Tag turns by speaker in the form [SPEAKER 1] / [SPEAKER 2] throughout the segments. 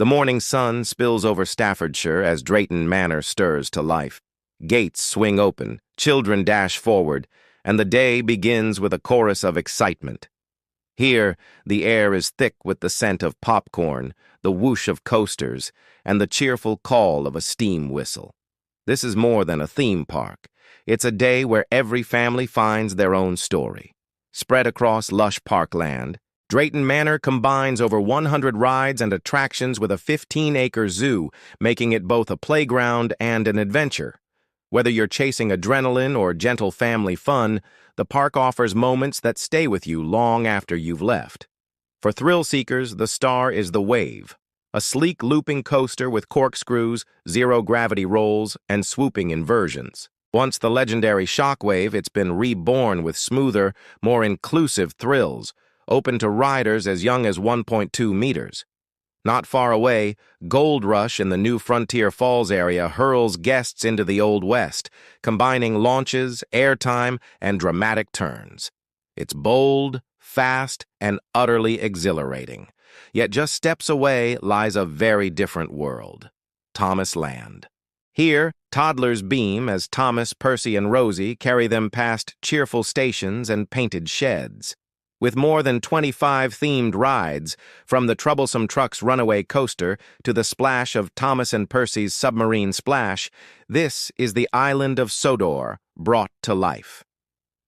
[SPEAKER 1] The morning sun spills over Staffordshire as Drayton Manor stirs to life. Gates swing open, children dash forward, and the day begins with a chorus of excitement. Here, the air is thick with the scent of popcorn, the whoosh of coasters, and the cheerful call of a steam whistle. This is more than a theme park. It's a day where every family finds their own story. Spread across lush parkland, Drayton Manor combines over 100 rides and attractions with a 15-acre zoo, making it both a playground and an adventure. Whether you're chasing adrenaline or gentle family fun, the park offers moments that stay with you long after you've left. For thrill seekers, the star is the Wave, a sleek looping coaster with corkscrews, zero-gravity rolls, and swooping inversions. Once the legendary Shockwave, it's been reborn with smoother, more inclusive thrills, open to riders as young as 1.2 meters. Not far away, Gold Rush in the new Frontier Falls area hurls guests into the Old West, combining launches, airtime, and dramatic turns. It's bold, fast, and utterly exhilarating. Yet just steps away lies a very different world, Thomas Land. Here, toddlers beam as Thomas, Percy, and Rosie carry them past cheerful stations and painted sheds. With more than 25 themed rides, from the Troublesome Truck's Runaway Coaster to the splash of Thomas and Percy's Submarine Splash, this is the island of Sodor brought to life.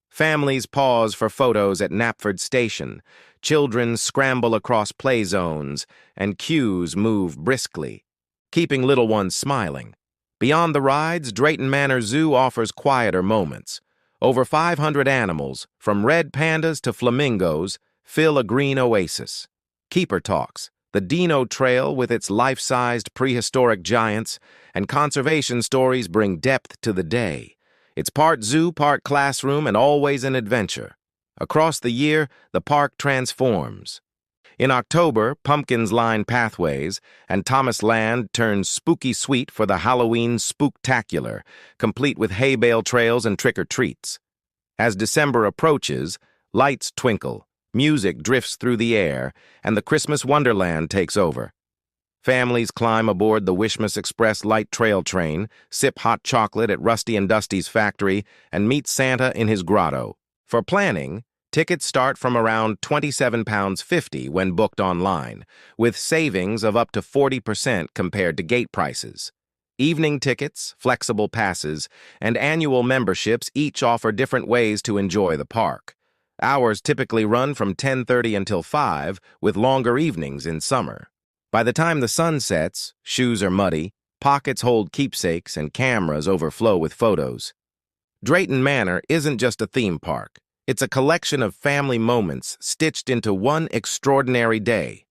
[SPEAKER 1] Families pause for photos at Knapford Station, children scramble across play zones, and queues move briskly, keeping little ones smiling. Beyond the rides, Drayton Manor Zoo offers quieter moments. Over 500 animals, from red pandas to flamingos, fill a green oasis. Keeper Talks, the Dino Trail with its life-sized prehistoric giants, and conservation stories bring depth to the day. It's part zoo, part classroom, and always an adventure. Across the year, the park transforms. In October, pumpkins line pathways, and Thomas Land turns spooky sweet for the Halloween spooktacular, complete with hay bale trails and trick-or-treats. As December approaches, lights twinkle, music drifts through the air, and the Christmas Wonderland takes over. Families climb aboard the Wishmas Express light trail train, sip hot chocolate at Rusty and Dusty's factory, and meet Santa in his grotto. For planning, tickets start from around £27.50 when booked online, with savings of up to 40% compared to gate prices. Evening tickets, flexible passes, and annual memberships each offer different ways to enjoy the park. Hours typically run from 10:30 until 5, with longer evenings in summer. By the time the sun sets, shoes are muddy, pockets hold keepsakes, and cameras overflow with photos. Drayton Manor isn't just a theme park. It's a collection of family moments stitched into one extraordinary day.